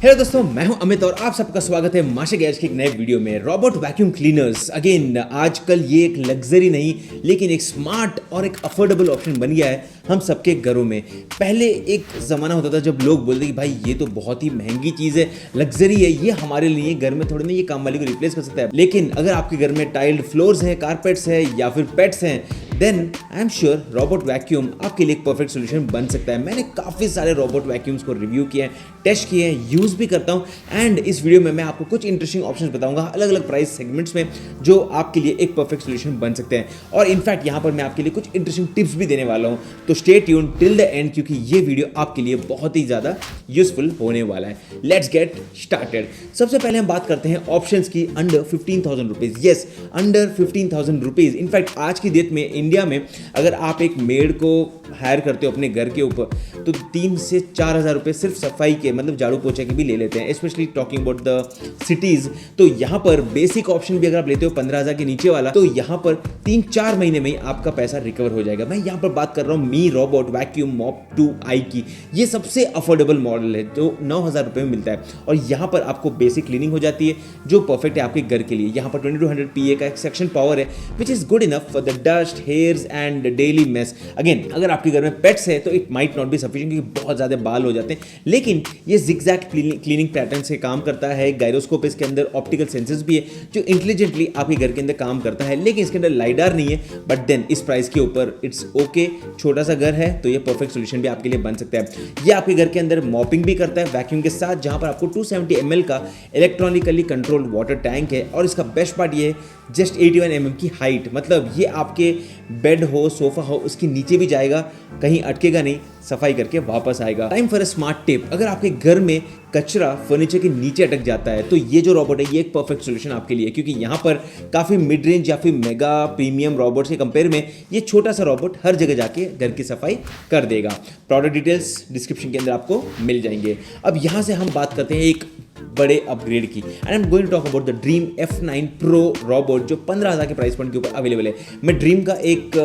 Hello दोस्तों, मैं हूं अमित और आप सबका स्वागत है माशा गैरेज की एक नए वीडियो में। रोबोट वैक्यूम क्लीनर्स अगेन आजकल ये एक लग्जरी नहीं लेकिन एक स्मार्ट और एक अफोर्डेबल ऑप्शन बन गया है हम सबके घरों में। पहले एक ज़माना होता था जब लोग बोलते कि भाई ये तो बहुत ही महंगी चीज़ है, लग्जरी है, ये हमारे लिए घर में थोड़ी ना ये काम वाली को रिप्लेस कर सकता है। लेकिन अगर आपके घर में टाइल्ड फ्लोर्स हैं, कारपेट्स हैं या फिर पेट्स हैं, then I am sure robot vacuum आपके लिए एक परफेक्ट सोल्यूशन बन सकता है। मैंने काफ़ी सारे रोबोट वैक्यूम्स को रिव्यू किए हैं, टेस्ट किए हैं, यूज़ भी करता हूँ एंड इस वीडियो में मैं आपको कुछ इंटरेस्टिंग ऑप्शंस बताऊंगा अलग अलग प्राइस सेगमेंट्स में जो आपके लिए एक परफेक्ट सोल्यूशन बन सकते हैं। और इनफैक्ट यहाँ पर मैं आपके लिए कुछ इंटरेस्टिंग टिप्स भी देने वाला हूँ, तो stay tune till the end क्योंकि ये वीडियो आपके लिए बहुत ही ज़्यादा यूजफुल होने वाला है। Let's get started. सबसे पहले हम बात करते हैं ऑप्शंस की under 15,000 rupees. Yes, under 15,000 rupees. In fact आज की डेट में इंडिया में अगर आप एक मेड को हायर करते हो अपने घर के ऊपर तो 3 से 4 हज़ार रुपये सिर्फ सफाई के मतलब झाड़ू पोछे के भी ले लेते हैं, specially talking about the cities. तो यहाँ पर बेसिक ऑप्शन भी अगर आप लेते हो 15,000 के नीचे वाला, तो यहाँ पर 3-4 महीने में ही आपका पैसा रिकवर हो जाएगा। मैं यहाँ पर बात कर रहा हूँ मी रोबोट वैक्यूम मॉप 2i की। ये सबसे अफोर्डेबल मॉडल है जो 9,000 रुपये में मिलता है और यहाँ पर आपको बेसिक क्लीनिंग हो जाती है जो परफेक्ट है आपके घर के लिए। यहाँ पर 2200 PA का एक्सट्रैक्शन पावर है which is good enough for the dust, hairs and daily mess. Again अगर आपके घर में पेट्स है तो it might not be sufficient क्योंकि बहुत ज़्यादा बाल हो जाते हैं, लेकिन ये जिगजैग क्लीनिंग पैटर्न से काम करता है। गायरोस्कोप इसके अंदर, ऑप्टिकल सेंसर्स भी है जो इंटेलिजेंटली आपके घर के अंदर काम करता है, लेकिन इसके अंदर लाइडार नहीं है। बट देन इस प्राइस के ऊपर इट्स ओके, छोटा सा घर है तो ये परफेक्ट सोल्यूशन भी आपके लिए बन सकता है। ये आपके घर के अंदर मॉपिंग भी करता है वैक्यूम के साथ, जहां पर आपको 270 ml का इलेक्ट्रॉनिकली कंट्रोल्ड वाटर टैंक है। और इसका बेस्ट पार्ट ये है जस्ट 81 mm की हाइट, मतलब ये आपके बेड हो, सोफा हो, उसके नीचे भी जाएगा, कहीं अटकेगा नहीं, सफाई करके वापस आएगा। Time for a smart tip. अगर आपके घर में कचरा फर्नीचर के नीचे अटक जाता है तो ये जो रोबोट है ये एक परफेक्ट सोल्यूशन आपके लिए, क्योंकि यहाँ पर काफ़ी मिड रेंज या फिर मेगा प्रीमियम रोबोट्स के कंपेयर में ये छोटा सा रोबोट हर जगह जाके घर की सफाई कर देगा। प्रोडक्ट डिटेल्स डिस्क्रिप्शन के अंदर आपको मिल जाएंगे। अब यहाँ से हम बात करते हैं एक बड़े अपग्रेड की and I am going to talk about the Dreame F9 Pro robot जो 15,000 के प्राइस पॉइंट के ऊपर अवेलेबल है। मैं ड्रीम का एक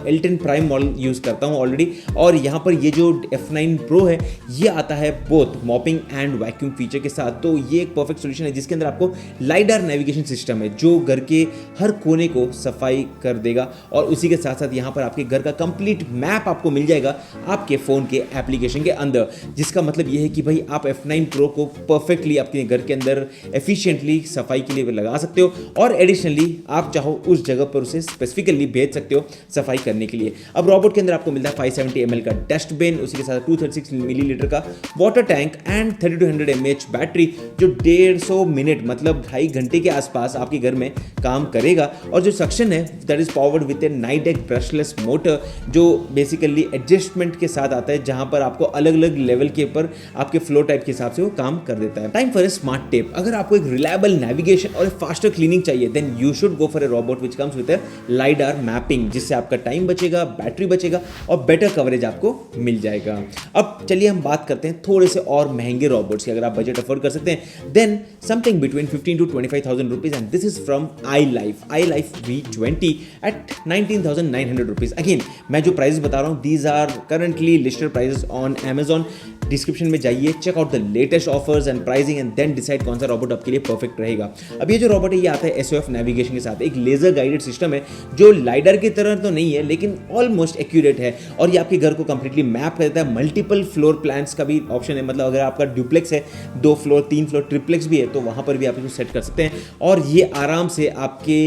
L10 प्राइम मॉडल यूज़ करता हूँ ऑलरेडी, और यहाँ पर ये जो F9 Pro है ये आता है both mopping and vacuum feature के साथ। तो ये एक परफेक्ट सोल्यूशन है जिसके अंदर आपको लाइडार नेविगेशन सिस्टम है जो घर के हर कोने को सफाई कर देगा, और उसी के साथ साथ यहाँ पर आपके घर का कंप्लीट मैप आपको मिल जाएगा आपके फ़ोन के एप्लीकेशन के अंदर, जिसका मतलब ये है कि भाई आप F9 Pro को परफेक्टली आपके घर के अंदर एफिशिएंटली सफाई के लिए लगा सकते हो, और एडिशनली आप चाहो उस जगह पर उसे स्पेसिफिकली भेज सकते हो सफाई करने के लिए। अब रोबोट के अंदर आपको मिलता है 570 ml का डस्टबिन, उसी के साथ 236 मिलीलीटर का water tank and 3200 mAh battery जो 150 मिनट मतलब 2.5 घंटे के आसपास आपके घर में काम करेगा। और जो सक्शन है that is powered with a Nidec brushless motor जो बेसिकली एडजस्टमेंट के साथ आता है, जहां पर आपको अलग अलग लेवल के ऊपर आपके फ्लो टाइप के हिसाब से वो काम कर देता है। Time for a smart tip. अगर आपको एक रिलायबल नेविगेशन और फास्टर क्लीनिंग चाहिए then you should go for a robot which comes with a lidar mapping, जिससे आपका टाइम बचेगा, बैटरी बचेगा और बेटर कवरेज आपको मिल जाएगा। अब चलिए हम बात करते हैं थोड़े से और महंगे रोबोट्स की। अगर आप बजट अफोर्ड कर सकते हैं then something between 15 to 25,000 rupees and this is from iLife V20 at 19,900 rupees. Again मैं जो प्राइस बता रहा हूँ these are currently listed prices on Amazon। Description में जाइए, check out the latest offers and pricing and then decide कौन सा robot आपके लिए परफेक्ट रहेगा। अब ये जो रोबोट है ये आता है SOF नेविगेशन के साथ, एक लेजर गाइडेड सिस्टम है जो लाइडर की तरह तो नहीं है लेकिन ऑलमोस्ट एक्यूरेट है, और ये आपके घर को कंप्लीटली मैप करता है। मल्टीपल फ्लोर प्लान्स का भी ऑप्शन है, मतलब अगर आपका ड्यूप्लेक्स है, 2 फ्लोर 3 फ्लोर ट्रिप्लेक्स भी है तो वहाँ पर भी आप इसको सेट कर सकते हैं, और ये आराम से आपके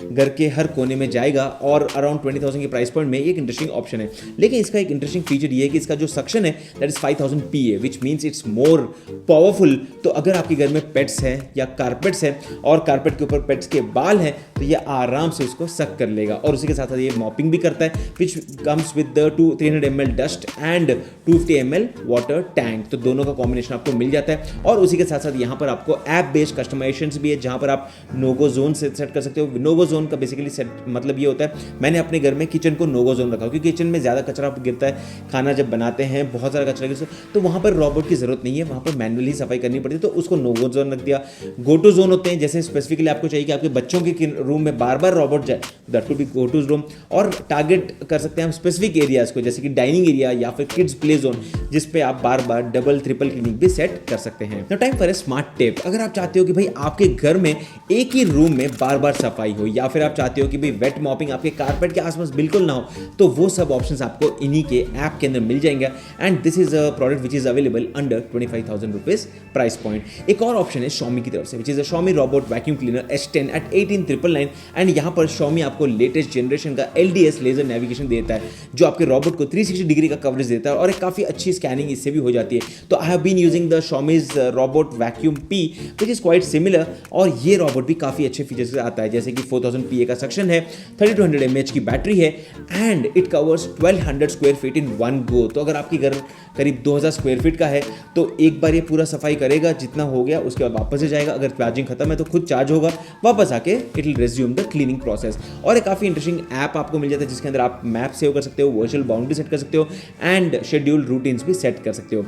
घर के हर कोने में जाएगा। और अराउंड 20,000 के प्राइस पॉइंट में एक इंटरेस्टिंग ऑप्शन है, लेकिन इसका एक इंटरेस्टिंग फीचर ये है कि इसका जो सक्शन है that is 5,000 PA which means it's more powerful. तो अगर आपके घर में पेट्स हैं या कारपेट्स हैं और कारपेट के ऊपर पेट्स के बाल हैं तो ये आराम से उसको सक कर लेगा, और उसी के साथ साथ ये मॉपिंग भी करता है विच comes with the 300 ml dust and 250 ml water tank. तो दोनों का कॉम्बिनेशन आपको मिल जाता है, और उसी के साथ साथ यहाँ पर आपको ऐप बेस्ड कस्टमाइजेशंस भी है जहाँ पर आप नोगो जोन से सेट कर सकते हो। नोगो जोन का बेसिकली सेट मतलब ये होता है, मैंने अपने घर में किचन को नोगो जोन रखा क्योंकि किचन में ज़्यादा कचरा गिरता है, खाना जब बनाते हैं बहुत सारा कचरा गिरता है, तो वहाँ पर रोबोट की जरूरत नहीं है, वहाँ पर मैनुअली सफाई करनी पड़ती है, तो उसको नो गो जोन रख दिया। गो टू जोन होते हैं, जैसे स्पेसिफिकली आपको चाहिए कि आपके बच्चों के रूम में बार बार रॉबोट जाए, that would be go to room. और टारगेट कर सकते हैं हम स्पेसिफिक एरियाज को, जैसे कि डाइनिंग एरिया या फिर किड्स प्ले जोन, जिस पे आप बार बार डबल ट्रिपल क्लीनिंग भी सेट कर सकते हैं। Now time for a smart tip. अगर आप चाहते हो कि भाई आपके घर में एक ही रूम में बार बार सफाई हो, या फिर आप चाहते हो कि भाई वेट मॉपिंग आपके कारपेट के आसपास बिल्कुल ना हो, तो वो सब ऑप्शंस आपको इन्हीं के ऐप के अंदर मिल जाएंगे। And this is a product which is available under 25,000 rupees price point. एक और ऑप्शन है Xiaomi की तरफ से, which is a Xiaomi robot vacuum cleaner S10 at 18,999। And यहाँ पर Xiaomi आपको लेटेस्ट जनरेशन का LDS लेजर नेविगेशन देता है, जो आपके रोबोट को 360 डिग्री का कवरेज देता है, और एक काफ़ी अच्छी स्कैनिंग इससे भी हो जाती है। तो I have been using the Xiaomi's robot vacuum P, which is quite similar, और ये रोबोट भी काफ़ी अच्छे फीचर्स से आता है, जैसे कि 4000 PA का सक्शन है, 3200 mAh की बैटरी है, and it covers 1200 square feet in one go. तो अगर आपकी घर करीब 2000 स्क्वायर फीट का है तो एक बार ये पूरा सफाई करेगा, जितना हो गया उसके बाद वापस से जाएगा। अगर चार्जिंग खत्म है तो खुद चार्ज होगा, वापस आके it will resume the cleaning process. और एक काफ़ी इंटरेस्टिंग ऐप आपको मिल जाता है, जिसके अंदर आप मैप सेव कर सकते हो, वर्चुअल बाउंड्री सेट कर सकते हो, एंड शेड्यूल रूटीन्स भी सेट कर सकते हो।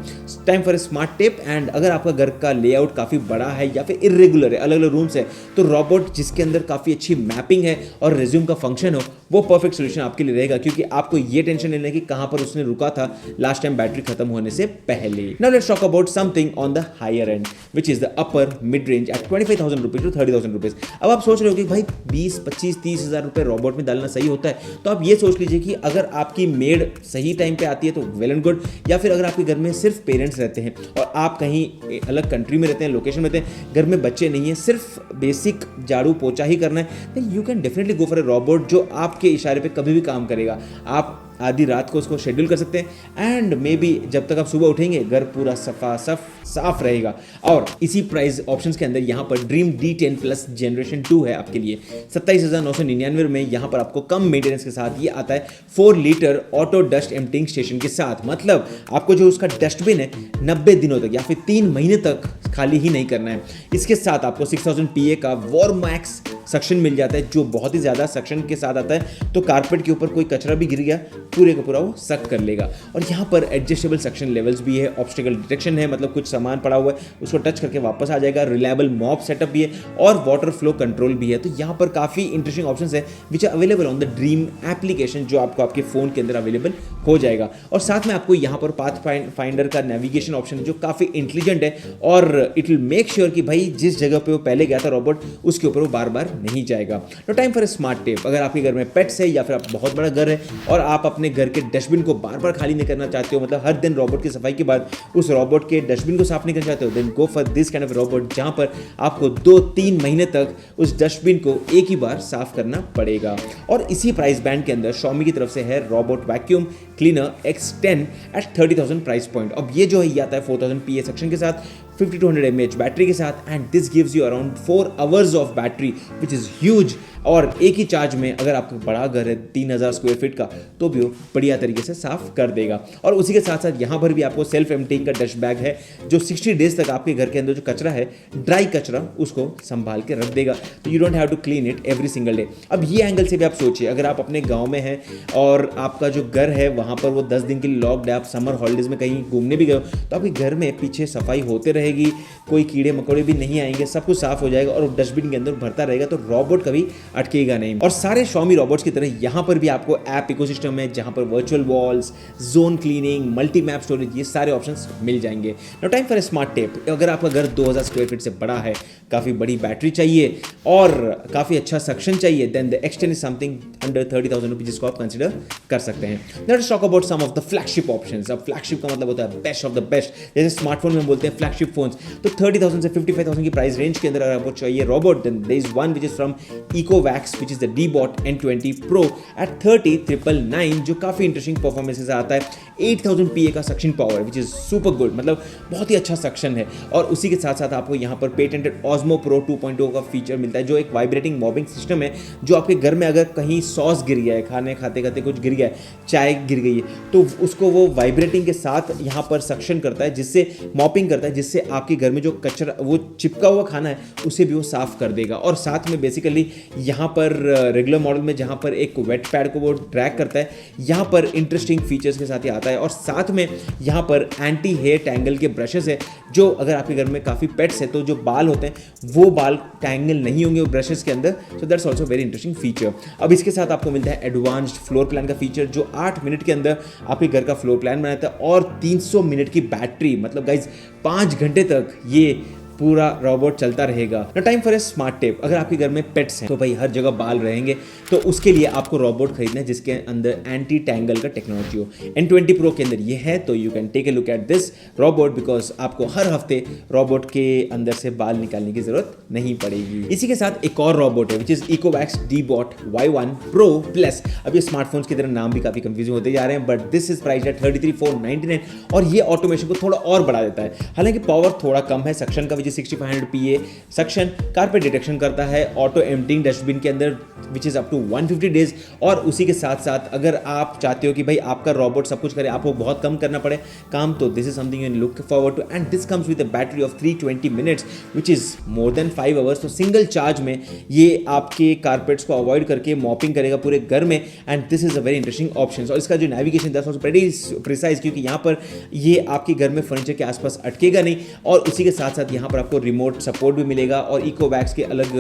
Time for a smart tip. And अगर आपका घर का लेआउट काफ़ी बड़ा है या फिर इरेगुलर है, अलग अलग रूम्स है, तो रोबोट जिसके अंदर काफ़ी अच्छी मैपिंग है और रिज्यूम का फंक्शन हो, वो परफेक्ट सोल्यूशन आपके लिए रहेगा, क्योंकि आपको ये टेंशन नहीं लेगी कहाँ पर उसने रुका था लास्ट टाइम बैटरी खत्म होने से पहले। Now let's talk about something on the higher end, which is the upper mid range at 25,000 rupees to 30,000 rupees. अब आप सोच रहे हो कि भाई 20, 25, 30,000 रुपए रोबोट में डालना सही होता है, तो आप ये सोच लीजिए कि अगर आपकी मेड सही टाइम पे आती है तो वेल एंड गुड, या फिर अगर आपके घर में सिर्फ पेरेंट्स रहते हैं और आप कहीं अलग कंट्री में रहते हैं, लोकेशन में रहते हैं, घर में बच्चे नहीं है, सिर्फ बेसिक झाड़ू पोछा ही करना है, then you can definitely go for a robot जो आपके इशारे पे कभी भी काम करेगा। आप आधी रात को उसको शेड्यूल कर सकते हैं, एंड मे बी जब तक आप सुबह उठेंगे घर पूरा साफ रहेगा। और इसी प्राइस ऑप्शंस के अंदर यहाँ पर ड्रीम D10 प्लस जनरेशन 2 है आपके लिए 27,999 में। यहाँ पर आपको कम मेंटेनेंस के साथ ये आता है 4 litre auto dust emptying station के साथ। मतलब आपको जो उसका डस्टबिन है 90 दिनों तक या फिर 3 महीने तक खाली ही नहीं करना है। इसके साथ आपको 6000 PA का वॉरमैक्स सक्शन मिल जाता है, जो बहुत ही ज़्यादा सक्शन के साथ आता है, तो कारपेट के ऊपर कोई कचरा भी गिर गया पूरे का पूरा वो सक कर लेगा। और यहाँ पर एडजस्टेबल सक्शन लेवल्स भी है, ऑब्स्टिकल डिटेक्शन है, मतलब कुछ सामान पड़ा हुआ है उसको टच करके वापस आ जाएगा, रिलायबल मॉप सेटअप भी है, और वाटर फ्लो कंट्रोल भी है। तो यहाँ पर काफ़ी इंटरेस्टिंग ऑप्शंस है which are available on the Dreame application, जो आपको आपके फ़ोन के अंदर अवेलेबल हो जाएगा। और साथ में आपको यहाँ पर पाथ फाइंडर का नेविगेशन ऑप्शन जो काफ़ी इंटेलिजेंट है, और इट विल मेक श्योर कि भाई जिस जगह पे वो पहले गया था रोबोट, उसके ऊपर वो बार बार नहीं जाएगा। No time for a smart tip. अगर आपके घर में पेट्स है या फिर आप बहुत बड़ा घर है और आप अपने घर के डस्टबिन को बार बार खाली नहीं करना चाहते हो, मतलब हर दिन रोबोट की सफाई के बाद उस रोबोट के डस्टबिन को साफ नहीं करना चाहते हो, then go for this kind of robot, जहां पर आपको 2-3 महीने तक उस डस्टबिन को एक ही बार साफ करना पड़ेगा। और इसी प्राइस बैंड के अंदर Xiaomi की तरफ से है robot vacuum cleaner X10 at 30,000 price point. अब ये जो है ये आता है 4000 PA सेक्शन के साथ, 5200 mAh बैटरी के साथ, and this gives you around 4 hours of battery which is huge. और एक ही चार्ज में अगर आपका बड़ा घर है 3000 स्क्वायर फीट का, तो भी वो बढ़िया तरीके से साफ कर देगा। और उसी के साथ साथ यहाँ पर भी आपको सेल्फ एम्प्टिंग का डस्ट बैग है, जो 60 डेज तक आपके घर के अंदर जो कचरा है, ड्राई कचरा, उसको संभाल के रख देगा। तो you don't have to clean it every single day. अब ये एंगल से भी आप सोचिए, अगर आप अपने गाँव में हैं और आपका जो घर है वहाँ पर वो 10 दिन के लिए लॉक्ड है, आप समर हॉलीडेज में कहीं घूमने भी गए हो, तो आपके घर में पीछे सफाई होते रहेगी, कोई कीड़े मकोड़े भी नहीं आएंगे, सब कुछ साफ हो जाएगा और डस्टबिन के अंदर भरता रहेगा, तो रोबोट कभी अटकेगा नहीं। और सारे Xiaomi रोबोट्स की तरह यहाँ पर भी आपको ऐप इकोसिस्टम है, जहाँ पर virtual walls, zone cleaning, multi map storage, ये सारे ऑप्शंस मिल जाएंगे। Now time for a smart tip. अगर आपका घर 2000 स्क्वायर फीट से बड़ा है, काफ़ी बड़ी बैटरी चाहिए और काफ़ी अच्छा सक्शन चाहिए, then the X10 is something under 30,000 rupees, जिसको आप कंसिडर कर सकते हैं। Let's talk about some of the flagship options. अब फ्लैगशिप का मतलब होता है बेस्ट ऑफ द बेस्ट, जैसे स्मार्टफोन में बोलते हैं फ्लैगशिप फोन्स। तो 30,000 से 55,000 की प्राइस रेंज के अंदर अगर आपको चाहिए robot, then there is one which is from Ecovacs, which is the D-Bot N20 Pro at 30,999, जो काफ़ी इंटरेस्टिंग परफॉर्मेंस से आता है। 8000 PA का suction power which is super good, मतलब बहुत ही अच्छा सक्शन है। और उसी के साथ साथ आपको यहाँ पर पेटेंटेड Osmo Pro 2.0 का फीचर मिलता है, जो एक वाइब्रेटिंग मॉबिंग सिस्टम है, जो आपके घर में अगर कहीं सॉस गिर गया है, खाने खाते खाते कुछ गिर गया है, चाय गिर गई है, तो उसको वो वाइब्रेटिंग के साथ यहाँ पर सक्शन करता है, जिससे मॉपिंग करता है, जिससे आपके घर में जो कचरा, वो चिपका हुआ खाना है, उसे भी वो साफ कर देगा। और साथ में बेसिकली यहाँ पर रेगुलर मॉडल में जहाँ पर एक वेट पैड को वो ट्रैक करता है, यहाँ पर इंटरेस्टिंग फीचर्स के साथ ही आता है। और साथ में यहाँ पर एंटी हेयर टैंगल के ब्रशेस है, जो अगर आपके घर में काफ़ी पेट्स है तो जो बाल होते हैं वो बाल टैंगल नहीं होंगे वो ब्रशेस के अंदर। So that's also very interesting feature. अब इसके साथ आपको मिलता है एडवांस्ड फ्लोर प्लान का फीचर, जो 8 मिनट के अंदर आपके घर का फ्लोर प्लान बनाता है। और 300 मिनट की बैटरी, मतलब गाइज 5 घंटे तक ये पूरा रोबोट चलता रहेगा। ना time for a smart tape. अगर आपके घर में पेट्स हैं तो भाई हर जगह बाल रहेंगे, तो उसके लिए आपको रोबोट खरीदना है जिसके अंदर एंटी टैंगल का टेक्नोलॉजी हो। N20 Pro के अंदर ये है, तो you can take a look at this robot, because आपको हर हफ्ते रोबोट के अंदर से बाल निकालने की जरूरत नहीं पड़ेगी। इसी के साथ एक और रोबोट है which is EcoVax D-Bot Y1 Pro Plus। अब ये स्मार्टफोन्स की तरह नाम भी काफी कंफ्यूजिंग होते जा रहे हैं, but this is priced eight 33,499 और ये ऑटोमेशन को थोड़ा और बढ़ा देता है। हालांकि पावर थोड़ा कम है, सक्शन का 6500 PA सक्शन, कारपेट डिटेक्शन करता है, ऑटो एम्प्टिंग डस्टबिन के अंदर which is up to 150 days. और उसी के साथ साथ अगर आप चाहते हो कि भाई आपका रोबोट सब कुछ करे, आपको बहुत कम करना पड़े काम, तो this is something you can look forward to. And this comes with a battery of 320 minutes which is more than 5 hours. तो सिंगल चार्ज में ये आपके कारपेट्स को अवॉइड करके मॉपिंग करेगा पूरे घर में। And this is a very interesting option. और इसका जो navigation that's also pretty precise, क्योंकि यहाँ पर ये आपके घर में फर्नीचर के आसपास अटकेगा नहीं। और उसी के साथ साथ यहाँ पर आपको रिमोट सपोर्ट भी मिलेगा और EcoVax के अलग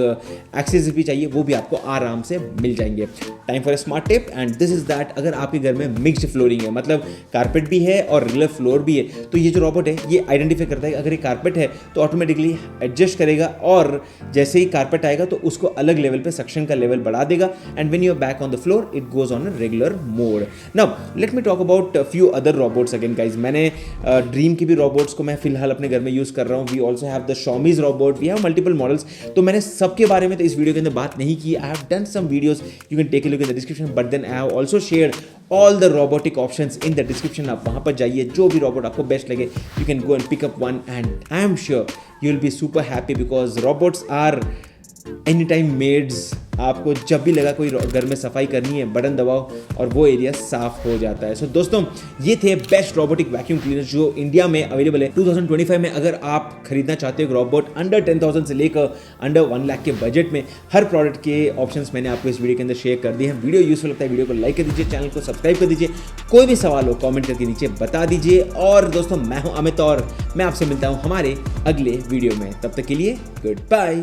एक्सेस भी चाहिए वो भी आपको आराम से मिल जाएंगे। Time for a smart tip and this is that. अगर आपके घर में मिक्स्ड फ्लोरिंग है, मतलब कारपेट भी है और रेगुलर फ्लोर भी है, तो ये जो रोबोट है ये आइडेंटिफाई करता है कि अगर ये कारपेट है तो ऑटोमेटिकली एडजस्ट करेगा, और जैसे ही कारपेट आएगा तो उसको अलग लेवल पे सक्शन का लेवल बढ़ा देगा। And when you are back on the floor it goes on a regular mode. Now let me talk about few other robots again guys. मैंने ड्रीम के भी रोबोट्स को मैं फिलहाल अपने घर में यूज कर रहा हूँ। We also have the Xiaomi's robot, we have multiple models. तो मैंने सबके बारे में तो इस वीडियो के अंदर बात नहीं की। I have done some videos, you can take a look in the description, but then I have also shared all the robotic options in the description. आप वहां पर जाइए, जो भी रोबोट आपको बेस्ट लगे you can go and pick up one and I am sure you will be super happy, because robots are any time maids. आपको जब भी लगा कोई घर में सफाई करनी है, बटन दबाओ और वो एरिया साफ हो जाता है। सो दोस्तों, ये थे बेस्ट रोबोटिक वैक्यूम क्लीनर्स जो इंडिया में अवेलेबल है 2025 में। अगर आप खरीदना चाहते हो रोबोट अंडर 10,000 से लेकर अंडर 1 लाख के बजट में, हर प्रोडक्ट के ऑप्शंस मैंने आपको इस वीडियो के अंदर शेयर कर दिए हैं। वीडियो यूजफुल लगता है वीडियो को लाइक कर दीजिए, चैनल को सब्सक्राइब कर दीजिए। कोई भी सवाल हो कॉमेंट करके नीचे बता दीजिए। और दोस्तों, मैं हूं अमित और मैं आपसे मिलता हूं हमारे अगले वीडियो में। तब तक के लिए गुड बाय।